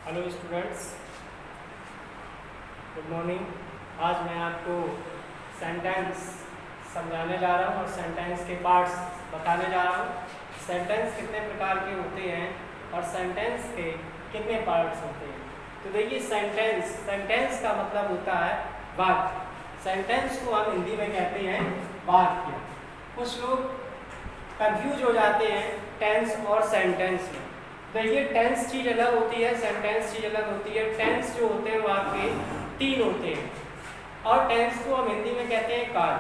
Hello students, good morning. आज मैं आपको सेंटेंस समझाने जा रहा हूँ और सेंटेंस के पार्ट्स बताने जा रहा हूँ। सेंटेंस कितने प्रकार के होते हैं और सेंटेंस के कितने पार्ट्स होते हैं। तो देखिए, सेंटेंस का मतलब होता है वाक्य। सेंटेंस को हम हिंदी में कहते हैं वाक्य। कुछ लोग कंफ्यूज हो जाते हैं टेंस और सेंटेंस में। देखिए, टेंस चीज़ अलग होती है, सेंटेंस चीज़ अलग होती है। टेंस जो होते हैं वो आपके 3 होते हैं और टेंस को हम हिंदी में कहते हैं काल।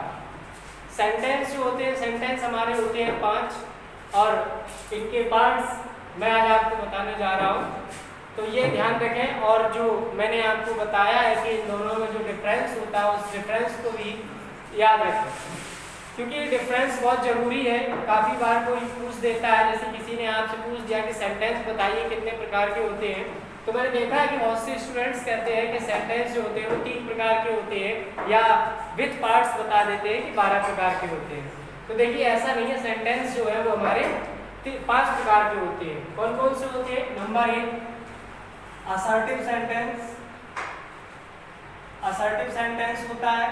सेंटेंस जो होते हैं, सेंटेंस हमारे होते हैं 5 और इनके पार्ट्स मैं आज आपको बताने जा रहा हूँ। तो ये ध्यान रखें और जो मैंने आपको बताया है कि इन दोनों में जो डिफरेंस होता है उस डिफरेंस को भी याद रखें, क्योंकि डिफरेंस बहुत ज़रूरी है। काफ़ी बार कोई पूछ देता है, जैसे किसी ने आपसे पूछ दिया कि सेंटेंस बताइए कितने प्रकार के होते हैं। तो मैंने देखा है कि बहुत से स्टूडेंट्स कहते हैं कि सेंटेंस जो होते हैं वो 3 प्रकार के होते हैं, या विथ पार्ट्स बता देते हैं कि 12 प्रकार के होते हैं। तो देखिए, ऐसा नहीं है। सेंटेंस जो है वो हमारे 5 प्रकार के होते हैं। कौन कौन से होते हैं? Number 1, assertive sentence. Assertive sentence होता है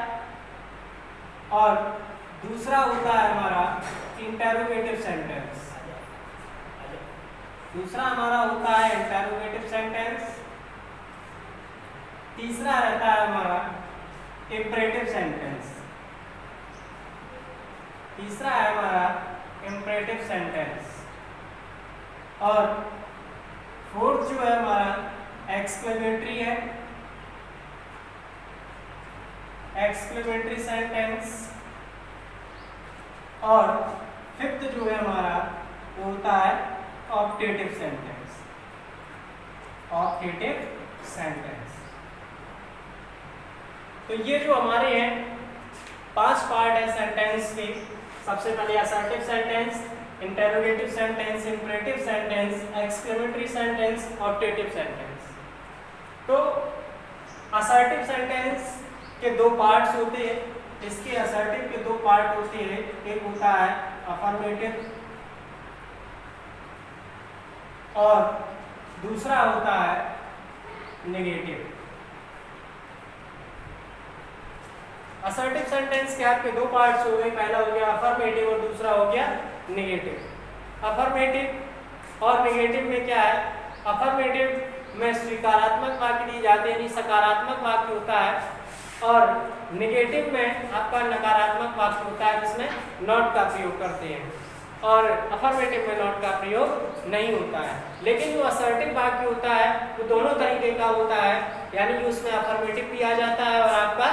और दूसरा होता है हमारा इंटरोगेटिव सेंटेंस। दूसरा हमारा होता है इंटरोगेटिव सेंटेंस। तीसरा रहता है हमारा इंपरेटिव सेंटेंस। तीसरा है हमारा इंपरेटिव सेंटेंस और फोर्थ जो है हमारा एक्सक्लेमेटरी है, एक्सक्लेमेटरी सेंटेंस। और फिफ्थ जो है हमारा वो होता है ऑप्टेटिव सेंटेंस। Optative sentence. तो ये जो हमारे हैं 5 पार्ट है सेंटेंस के। सबसे पहले assertive sentence, interrogative sentence, imperative sentence, exclamatory sentence, optative sentence. तो असर्टिव सेंटेंस के 2 पार्ट्स होते हैं। इसके असर्टिव के 2 पार्ट होते हैं। एक होता है अफर्मेटिव और दूसरा होता है नेगेटिव। असर्टिव सेंटेंस के आपके 2 पार्ट्स हो गए। पहला हो गया अफर्मेटिव और दूसरा हो गया नेगेटिव। अफर्मेटिव और नेगेटिव में क्या है? अफर्मेटिव में स्वीकारात्मक वाक्य दिए जाते हैं, यानी सकारात्मक वाक्य होता है, और नेगेटिव में आपका नकारात्मक वाक्य होता है जिसमें नॉट का प्रयोग करते हैं, और अफर्मेटिव में नॉट का प्रयोग नहीं होता है। लेकिन जो असर्टिव वाक्य होता है वो दोनों तरीके का होता है, यानी कि उसमें अफर्मेटिव भी आ जाता है और आपका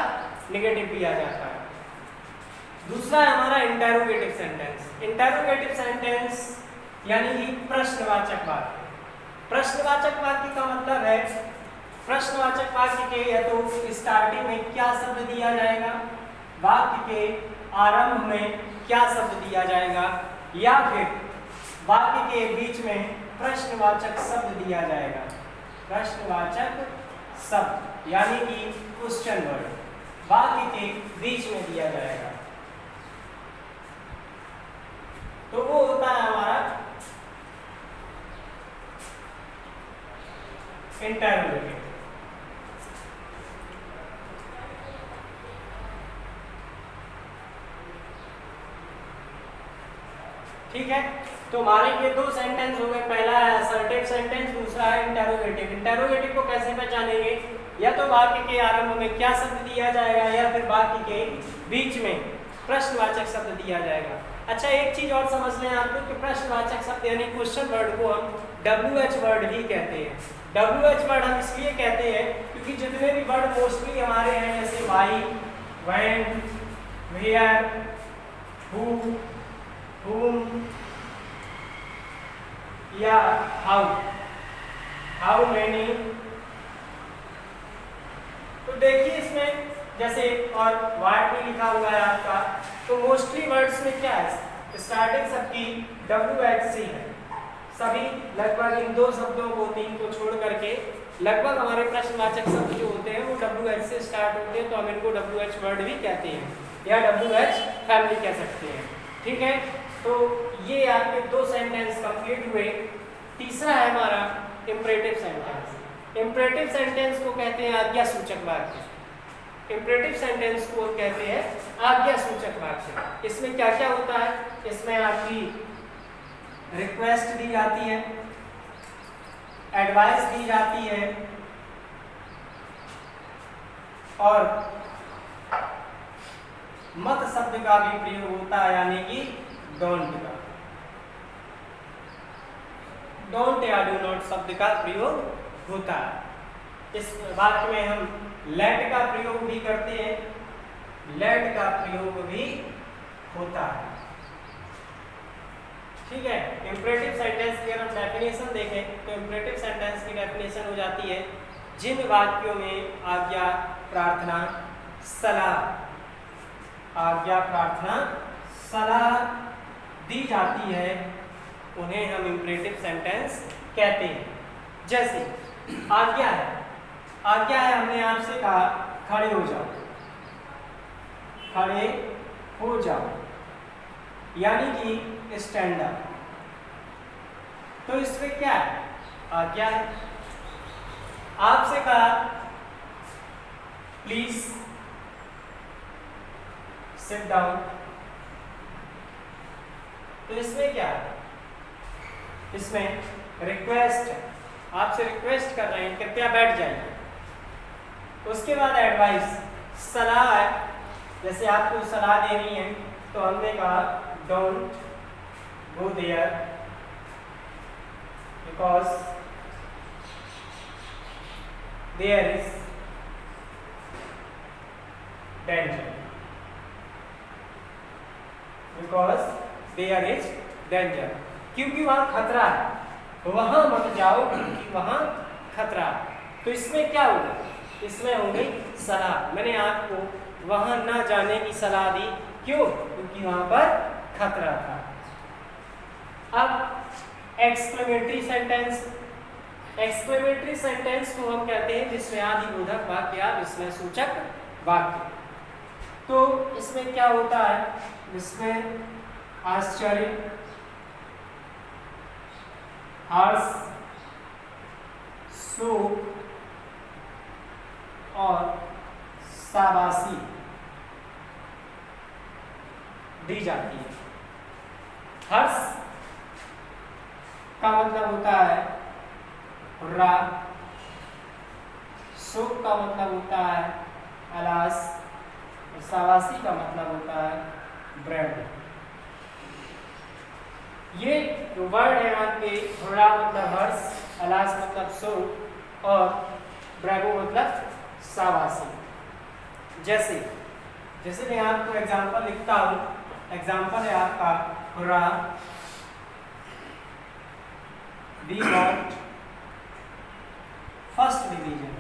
नेगेटिव भी आ जाता है। दूसरा है हमारा इंटरोगेटिव सेंटेंस। इंटरोगेटिव सेंटेंस यानी कि प्रश्नवाचक वाक्य। प्रश्नवाचक वाक्य का मतलब है, प्रश्नवाचक वाक्य के या तो स्टार्टिंग में क्या शब्द दिया जाएगा, वाक्य के आरंभ में क्या शब्द दिया जाएगा, या फिर वाक्य के बीच में प्रश्नवाचक शब्द दिया जाएगा। प्रश्नवाचक शब्द यानी कि क्वेश्चन वर्ड वाक्य के बीच में दिया जाएगा। तो वो होता है हमारा इंटरोगेटिव। ठीक है, तो हमारे ये 2 सेंटेंस हो गए। पहला है असर्टिव सेंटेंस, दूसरा है इंटरोगेटिव। इंटरोगेटिव को कैसे पहचानेंगे? या तो वाक्य के आरंभ में क्या शब्द दिया जाएगा या फिर वाक्य के बीच में प्रश्नवाचक शब्द दिया जाएगा। अच्छा, एक चीज और समझ लें आप लोग कि प्रश्नवाचक शब्द यानी क्वेश्चन वर्ड को हम WH वर्ड भी कहते हैं। WH वर्ड हम इसलिए कहते हैं क्योंकि जितने भी वर्ड मोस्टली हमारे हैं, जैसे why, when, where, who, whom या हाउ मेनी। तो देखिए, इसमें जैसे और वाट भी लिखा हुआ है आपका, तो मोस्टली वर्ड्स में क्या है? स्टार्टिंग सबकी WH से है। सभी लगभग इन 2 शब्दों को 3 को छोड़ करके लगभग हमारे प्रश्नवाचक शब्द जो होते हैं वो WH से स्टार्ट होते हैं, तो हम इनको WH वर्ड भी कहते हैं या WH फैमिली कह सकते हैं। ठीक है, तो ये आपके 2 सेंटेंस कंप्लीट हुए। तीसरा है हमारा इंपरेटिव सेंटेंस। इम्परेटिव सेंटेंस को कहते हैं आज्ञा सूचक वाक्य। इम्परेटिव सेंटेंस को कहते हैं आज्ञा सूचक वाक्य। इसमें क्या क्या होता है? इसमें आपकी रिक्वेस्ट दी जाती है, एडवाइस दी जाती है और मत शब्द का भी प्रयोग होता है, यानी कि डोंट का, डोंट या डू नॉट शब्द का प्रयोग होता है। इस वाक्य में हम लेट का प्रयोग भी करते हैं, लेट का प्रयोग भी होता है। ठीक है। इंपरेटिव सेंटेंस की अगर हम डेफिनेशन देखें तो इंपरेटिव सेंटेंस की डेफिनेशन हो जाती है जिन वाक्यों में आज्ञा, प्रार्थना, सलाह, आज्ञा, प्रार्थना, सलाह दी जाती है उन्हें हम इंपरेटिव सेंटेंस कहते हैं। जैसे आज्ञा है, आज्ञा है हमने आपसे कहा खड़े हो जाओ, खड़े हो जाओ, यानी कि स्टैंड अप। तो इसमें क्या है? आज्ञा है। आपसे कहा प्लीज सिट डाउन, तो इसमें क्या है? इसमें रिक्वेस्ट है, आपसे रिक्वेस्ट कर रहे हैं कृपया बैठ जाइए। उसके बाद एडवाइस, सलाह है, जैसे आपको सलाह देनी है तो हमने कहा don't go there because there is danger, because there is danger, क्योंकि वहां खतरा है, वहां मत जाओ क्योंकि वहां खतरा है। तो इसमें क्या होगा? इसमें होगी सलाह। मैंने आपको वहां ना जाने की सलाह दी, क्यों? क्योंकि वहां पर खतरा था। अब एक्सक्लेमेटरी सेंटेंस, एक्सक्लेमेटरी सेंटेंस को हम कहते हैं विस्मयादिबोधक वाक्य या विस्मय सूचक वाक्य। तो इसमें क्या होता है? विस्मय, आश्चर्य, हर्ष, शोक और शाबाशी दी जाती है। हर्ष का मतलब होता है हुर्रा, शोक का मतलब होता है अलास और शाबाशी का मतलब होता है ब्रेड। ये जो वर्ड है आपके, हुर्रा मतलब हर्ष, अलास मतलब शोक और ब्रेवो मतलब शाबाशी। जैसे जैसे मैं आपको एग्जांपल लिखता हूँ, एग्जांपल है आपका hurrah, we got first division,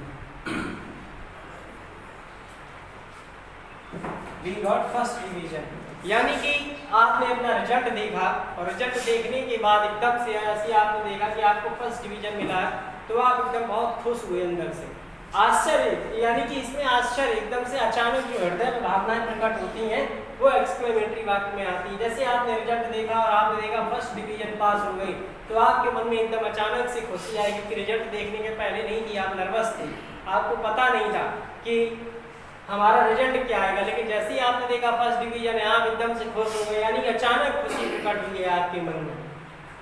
we got first division, यानी कि आपने अपना रिजल्ट देखा और रिजल्ट देखने के बाद एकदम से ऐसे आपने देखा कि आपको फर्स्ट डिवीजन मिला है, तो आप एकदम बहुत खुश हुए अंदर से। आश्चर्य, यानी कि इसमें आश्चर्य एकदम से अचानक जो हृदय में भावनाएं प्रकट होती हैं वो एक्सक्लेमेटरी वाक्य में आती है। जैसे आपने रिजल्ट देखा और आपने देखा फर्स्ट डिवीजन पास हो गई, तो आपके मन में एकदम अचानक से खुशी आएगी कि रिजल्ट देखने के पहले नहीं थी, आप नर्वस थे, आपको पता नहीं था कि हमारा रिजल्ट क्या आएगा, लेकिन जैसे ही आपने देखा फर्स्ट डिवीजन है आप एकदम से खुश हो गए, यानी कि अचानक खुशी प्रकट हुई है आपके मन में।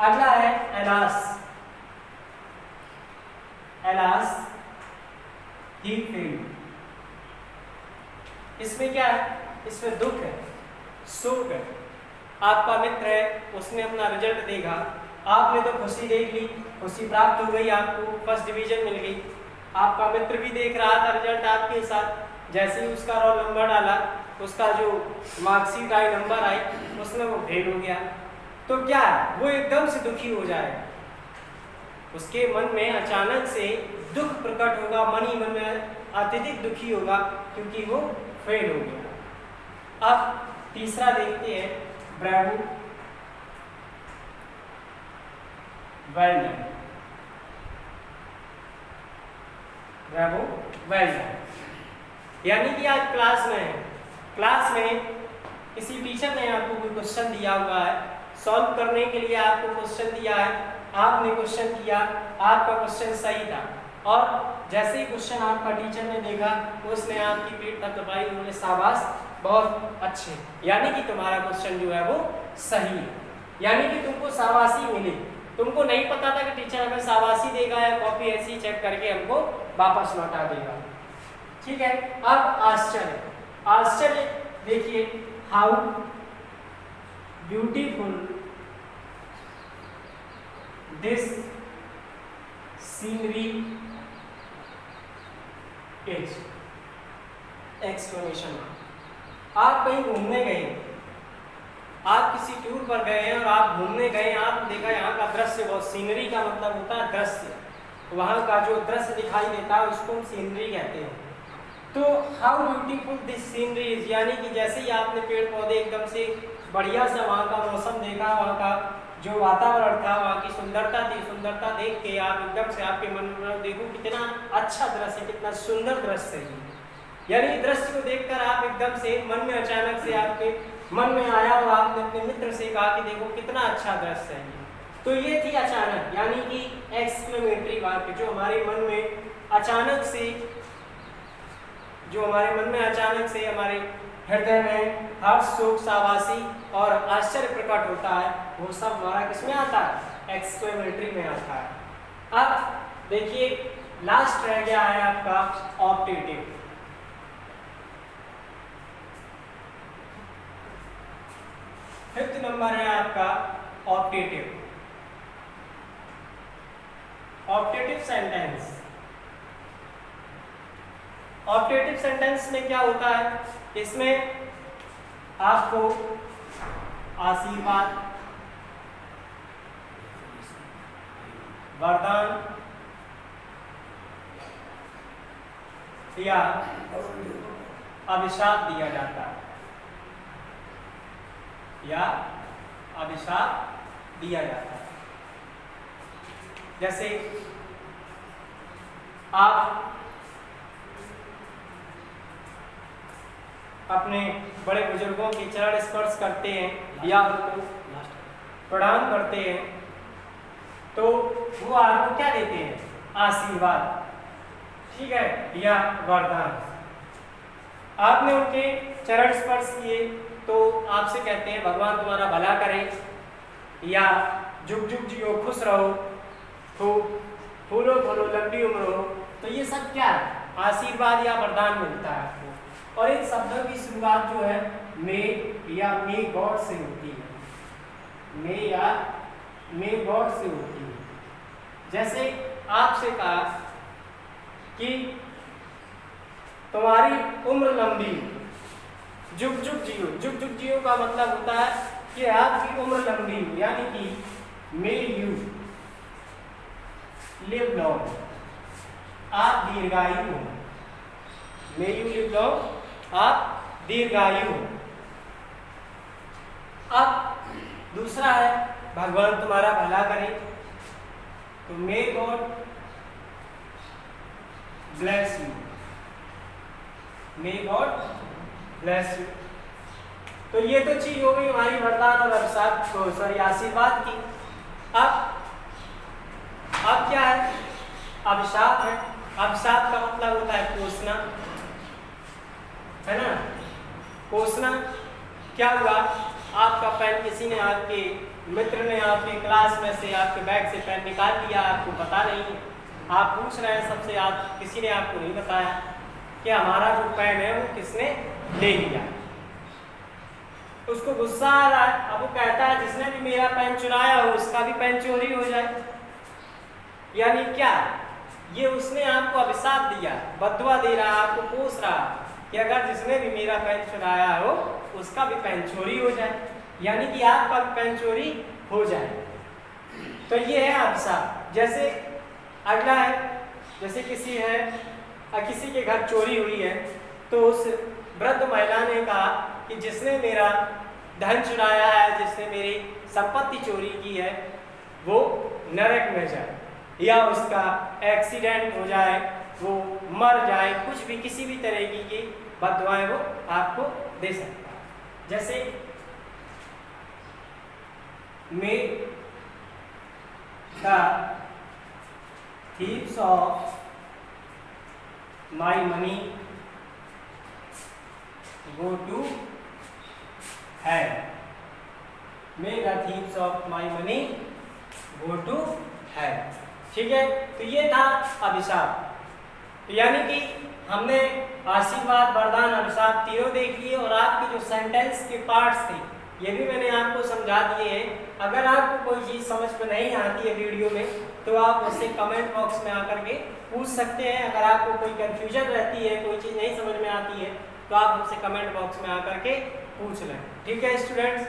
अगला है एलास, एलास ही फील्ड, इसमें क्या है? इसमें दुख है, शोक है। आपका मित्र है, उसने अपना रिजल्ट देखा, आपने तो खुशी देख ली, खुशी प्राप्त हो गई, आपको फर्स्ट डिवीजन मिल गई। आपका मित्र भी देख रहा था रिजल्ट आपके साथ, जैसे ही उसका रोल नंबर डाला, उसका जो मार्कशीट आई, नंबर आई, उसमें वो फेल हो गया, तो क्या है? वो एकदम से दुखी हो जाएगा, उसके मन में अचानक से दुख प्रकट होगा, मन ही मन में अत्यधिक दुखी होगा क्योंकि वो फेल हो गया। अब तीसरा देखते हैं, bravo, well done, bravo, well done, यानी कि आज क्लास में है, क्लास में किसी टीचर ने आपको कोई क्वेश्चन दिया हुआ है, सॉल्व करने के लिए आपको क्वेश्चन दिया है, आपने क्वेश्चन किया, आपका क्वेश्चन सही था, और जैसे ही क्वेश्चन आपका टीचर ने देखा उसने आपकी पीठ थपथपाई, उन्होंने शाबाश बहुत अच्छे, यानी कि तुम्हारा क्वेश्चन जो है वो सही है, यानी कि तुमको शाबाशी मिली। तुमको नहीं पता था कि टीचर हमें शाबाशी देगा या कॉपी ऐसी चेक करके हमको वापस लौटा देगा। ठीक है, अब आश्चर्य, आश्चर्य देखिए, how beautiful this scenery is, exclamation mark. आप कहीं घूमने गए, आप किसी टूर पर गए हैं और आप घूमने गए, आप देखा यहाँ का दृश्य बहुत, सीनरी का मतलब होता है दृश्य, वहाँ का जो दृश्य दिखाई देता है उसको हम सीनरी कहते हैं। तो how beautiful this scenery is, यानी कि जैसे ही आपने पेड़ पौधे एकदम से बढ़िया सा वहाँ का मौसम देखा, वहाँ का जो वातावरण था, वहाँ की सुंदरता थी, सुंदरता देख के आप एकदम से आपके मन में देखो कितना अच्छा दृश्य, कितना सुंदर दृश्य है, यानी दृश्य को देखकर आप एकदम से मन में अचानक से आपके मन में आया और आपने अपने मित्र से कहा कि देखो कितना अच्छा दृश्य है। तो ये थी अचानक, यानी कि एक्सक्लेमेटरी वाक्य, जो हमारे मन में अचानक से, जो हमारे मन में अचानक से हमारे हृदय में हर्ष, शोक, शाबाशी और आश्चर्य प्रकट होता है, वो सब हमारा किसमें आता है? एक्सक्लेमेटरी में आता है। अब देखिए लास्ट रह गया है आपका ऑप्टेटिव। फिफ्थ नंबर है आपका optative, optative sentence. Optative sentence में क्या होता है? इसमें आपको आशीर्वाद, वरदान या अभिशाप दिया जाता है, या अभिशाप दिया जाता है। जैसे आप अपने बड़े बुजुर्गों के चरण स्पर्श करते हैं या उनको प्रणाम करते हैं, तो वो आपको क्या देते हैं? आशीर्वाद, ठीक है, या वरदान। आपने उनके चरण स्पर्श किए तो आपसे कहते हैं भगवान तुम्हारा भला करे, या जुग जुग जियो, खुश रहो, फूलो फूलो, लंबी उम्र हो। तो ये सब क्या है? आशीर्वाद या वरदान मिलता है आपको। और इन शब्दों की शुरुआत जो है मे या मे गॉड से होती है, मे या मे गॉड से होती है। जैसे आपसे कहा कि तुम्हारी उम्र लंबी, जुग जुग जियो। जुग जुग जियो का मतलब होता है कि आपकी उम्र लंबी हो, यानी कि मे यू लिव लॉन्ग, आप दीर्घायु हो। मे यू लिव लॉन्ग, आप दीर्घायु हो। अब दूसरा है भगवान तुम्हारा भला करे, तो may God bless you, may God bless you. तो ये तो चीज हो गई हमारी वरदान और अभिशाप, सॉरी आशीर्वाद की। अब क्या है? अभिशाप है। अभिशाप का मतलब होता है कोसना, है ना? कोसना क्या हुआ? आपका पेन किसी ने, आपके मित्र ने आपके क्लास में से, आपके बैग से पेन निकाल लिया, आपको पता नहीं है, आप पूछ रहे हैं सबसे, आप किसी ने आपको नहीं बताया कि हमारा जो पेन है वो किसने ले लिया। उसको गुस्सा आ रहा है, अब वो कहता है जिसने भी मेरा पेन चुराया हो उसका भी पेन चोरी हो जाए। यानी क्या? ये उसने आपको अभिशाप दिया, बददुआ दे रहा है, आपको कोस रहा है कि अगर जिसने भी मेरा पेन चुराया हो उसका भी पेन चोरी हो जाए, यानी कि आपका भी पेन चोरी हो जाए। तो ये है अभिशाप। जैसे अगला है, जैसे किसी के घर चोरी हुई है, तो उस वृद्ध महिला ने कहा कि जिसने मेरा धन चुराया है, जिसने मेरी संपत्ति चोरी की है, वो नरक में जाए, या उसका एक्सीडेंट हो जाए, वो मर जाए, कुछ भी किसी भी तरह की बददुआएं वो आपको दे सकता है। जैसे may the thieves of my money go to hell. May the thieves of my money go to hell. ठीक है, तो ये था अभिशाप। तो यानी कि हमने आशीर्वाद, वरदान, अभिशाप तीनों देख लिए और आपके जो सेंटेंस के पार्ट्स थे ये भी मैंने आपको समझा दिए हैं। अगर आपको कोई चीज़ समझ में नहीं आती है वीडियो में तो आप मुझसे कमेंट बॉक्स में आकर के पूछ सकते हैं। अगर आपको कोई कंफ्यूजन रहती है, कोई चीज़ नहीं समझ में आती है तो आप मुझसे कमेंट बॉक्स में आकर के पूछ लें। ठीक है स्टूडेंट्स।